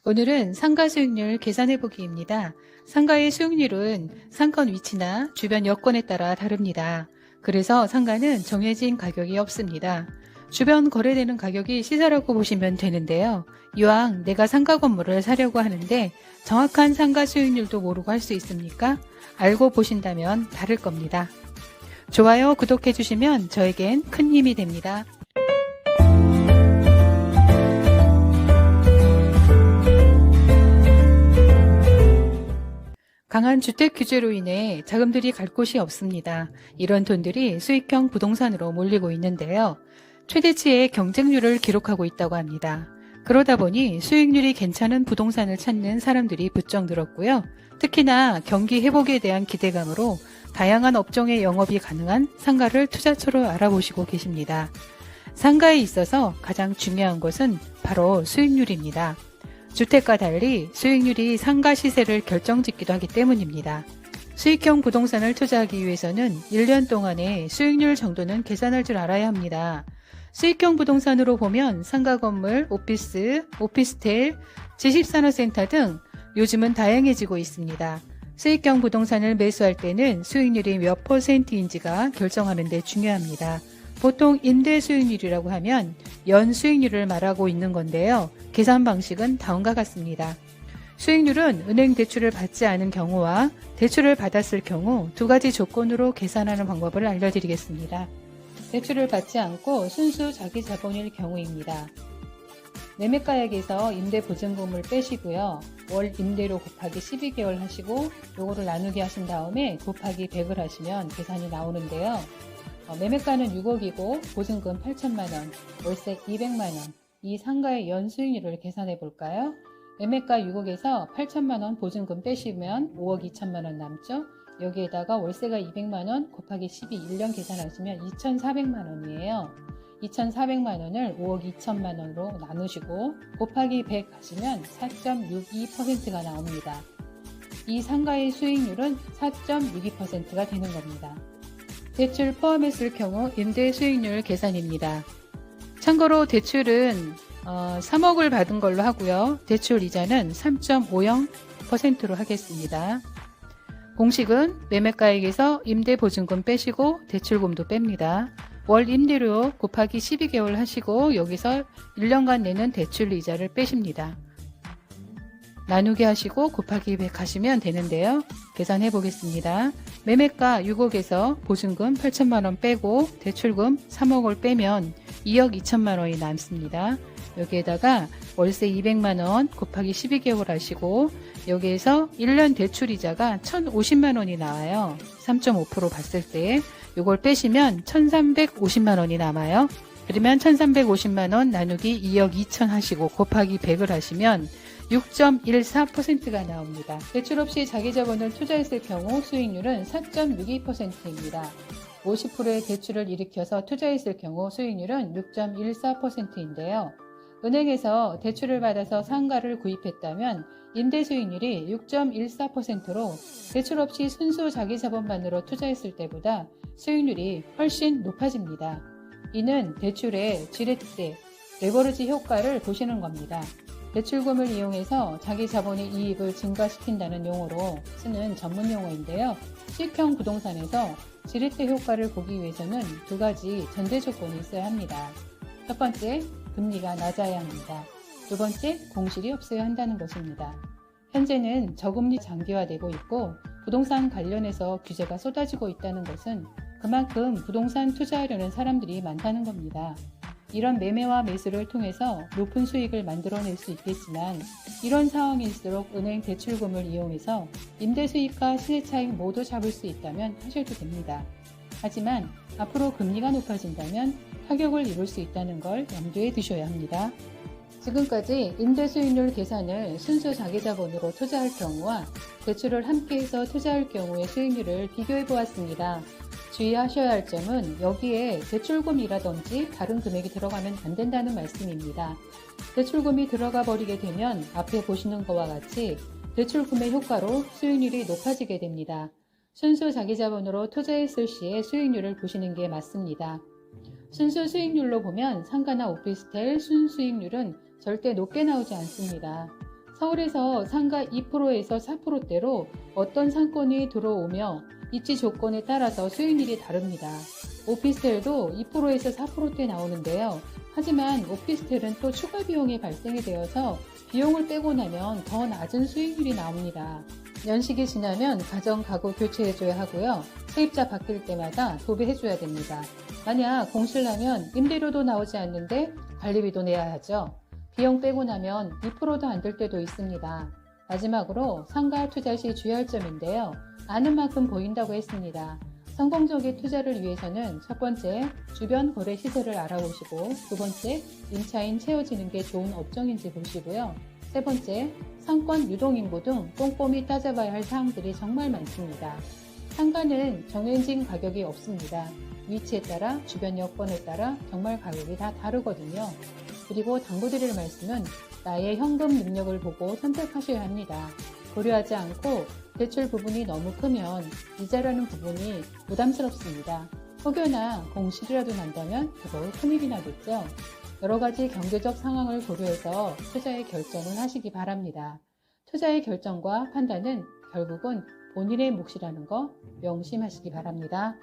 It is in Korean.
오늘은 상가 수익률 계산해 보기입니다. 상가의 수익률은 상권 위치나 주변 여건에 따라 다릅니다. 그래서 상가는 정해진 가격이 없습니다. 주변 거래되는 가격이 시세라고 보시면 되는데요. 이왕 내가 상가 건물을 사려고 하는데 정확한 상가 수익률도 모르고 할 수 있습니까? 알고 보신다면 다를 겁니다. 좋아요, 구독해 주시면 저에겐 큰 힘이 됩니다. 강한 주택 규제로 인해 자금들이 갈 곳이 없습니다. 이런 돈들이 수익형 부동산으로 몰리고 있는데요. 최대치의 경쟁률을 기록하고 있다고 합니다. 그러다 보니 수익률이 괜찮은 부동산을 찾는 사람들이 부쩍 늘었고요. 특히나 경기 회복에 대한 기대감으로 다양한 업종의 영업이 가능한 상가를 투자처로 알아보시고 계십니다. 상가에 있어서 가장 중요한 것은 바로 수익률입니다. 주택과 달리 수익률이 상가 시세를 결정짓기도 하기 때문입니다. 수익형 부동산을 투자하기 위해서는 1년 동안의 수익률 정도는 계산할 줄 알아야 합니다. 수익형 부동산으로 보면 상가 건물, 오피스, 오피스텔, 지식산업센터 등 요즘은 다양해지고 있습니다. 수익형 부동산을 매수할 때는 수익률이 몇 %인지가 결정하는 데 중요합니다. 보통 임대 수익률이라고 하면 연 수익률을 말하고 있는 건데요. 계산 방식은 다음과 같습니다. 수익률은 은행 대출을 받지 않은 경우와 대출을 받았을 경우 두 가지 조건으로 계산하는 방법을 알려드리겠습니다. 대출을 받지 않고 순수 자기 자본일 경우입니다. 매매가액에서 임대보증금을 빼시고요. 월 임대료 곱하기 12개월 하시고 요거를 나누기 하신 다음에 곱하기 100을 하시면 계산이 나오는데요. 매매가는 6억이고 보증금 8천만원, 월세 200만원, 이 상가의 연수익률을 계산해 볼까요? 매매가 6억에서 8천만원 보증금 빼시면 5억 2천만원 남죠? 여기에다가 월세가 200만원 곱하기 12 1년 계산하시면 2,400만원이에요. 2,400만원을 5억 2천만원으로 나누시고 곱하기 100 하시면 4.62%가 나옵니다. 이 상가의 수익률은 4.62%가 되는 겁니다. 대출 포함했을 경우 임대 수익률 계산입니다. 참고로 대출은 3억을 받은 걸로 하고요. 대출 이자는 3.50%로 하겠습니다. 공식은 매매가액에서 임대보증금 빼시고 대출금도 뺍니다. 월 임대료 곱하기 12개월 하시고 여기서 1년간 내는 대출 이자를 빼십니다. 나누기 하시고 곱하기 100 하시면 되는데요. 계산해 보겠습니다. 매매가 6억에서 보증금 8천만원 빼고 대출금 3억을 빼면 2억 2천만원이 남습니다. 여기에다가 월세 200만원 곱하기 12개월 하시고 여기에서 1년 대출이자가 1,050만원이 나와요. 3.5% 봤을 때 이걸 빼시면 1,350만원이 남아요. 그러면 1,350만원 나누기 2억 2천 하시고 곱하기 100을 하시면 6.14%가 나옵니다. 대출 없이 자기 자본을 투자했을 경우 수익률은 4.62%입니다. 50%의 대출을 일으켜서 투자했을 경우 수익률은 6.14%인데요. 은행에서 대출을 받아서 상가를 구입했다면 임대 수익률이 6.14%로 대출 없이 순수 자기 자본만으로 투자했을 때보다 수익률이 훨씬 높아집니다. 이는 대출의 지렛대, 레버리지 효과를 보시는 겁니다. 대출금을 이용해서 자기 자본의 이익을 증가시킨다는 용어로 쓰는 전문 용어인데요. 수익형 부동산에서 지렛대 효과를 보기 위해서는 두 가지 전제 조건이 있어야 합니다. 첫 번째, 금리가 낮아야 합니다. 두 번째, 공실이 없어야 한다는 것입니다. 현재는 저금리 장기화되고 있고 부동산 관련해서 규제가 쏟아지고 있다는 것은 그만큼 부동산 투자하려는 사람들이 많다는 겁니다. 이런 매매와 매수를 통해서 높은 수익을 만들어낼 수 있겠지만 이런 상황일수록 은행 대출금을 이용해서 임대 수익과 시세 차익 모두 잡을 수 있다면 하셔도 됩니다. 하지만 앞으로 금리가 높아진다면 타격을 입을 수 있다는 걸 염두에 두셔야 합니다. 지금까지 임대 수익률 계산을 순수 자기자본으로 투자할 경우와 대출을 함께해서 투자할 경우의 수익률을 비교해 보았습니다. 주의하셔야 할 점은 여기에 대출금이라든지 다른 금액이 들어가면 안 된다는 말씀입니다. 대출금이 들어가 버리게 되면 앞에 보시는 것과 같이 대출금의 효과로 수익률이 높아지게 됩니다. 순수 자기자본으로 투자했을 시의 수익률을 보시는 게 맞습니다. 순수 수익률로 보면 상가나 오피스텔 순수익률은 절대 높게 나오지 않습니다. 서울에서 상가 2%에서 4%대로 어떤 상권이 들어오며 입지 조건에 따라서 수익률이 다릅니다. 오피스텔도 2%에서 4%대 나오는데요. 하지만 오피스텔은 또 추가 비용이 발생이 되어서 비용을 빼고 나면 더 낮은 수익률이 나옵니다. 연식이 지나면 가정 가구 교체해줘야 하고요. 세입자 바뀔 때마다 도배해줘야 됩니다. 만약 공실나면 임대료도 나오지 않는데 관리비도 내야 하죠. 비용 빼고 나면 2%도 안 될 때도 있습니다. 마지막으로 상가 투자 시 주의할 점인데요. 아는 만큼 보인다고 했습니다. 성공적인 투자를 위해서는 첫 번째, 주변 거래 시세를 알아보시고, 두 번째, 임차인 채워지는 게 좋은 업종인지 보시고요. 세 번째, 상권 유동인구 등 꼼꼼히 따져봐야 할 사항들이 정말 많습니다. 상가는 정해진 가격이 없습니다. 위치에 따라, 주변 여건에 따라 정말 가격이 다 다르거든요. 그리고 당부드릴 말씀은 나의 현금 능력을 보고 선택하셔야 합니다. 고려하지 않고 대출 부분이 너무 크면 이자라는 부분이 부담스럽습니다. 혹여나 공실이라도 난다면 더더욱 큰일이 나겠죠. 여러 가지 경제적 상황을 고려해서 투자의 결정을 하시기 바랍니다. 투자의 결정과 판단은 결국은 본인의 몫이라는 거 명심하시기 바랍니다.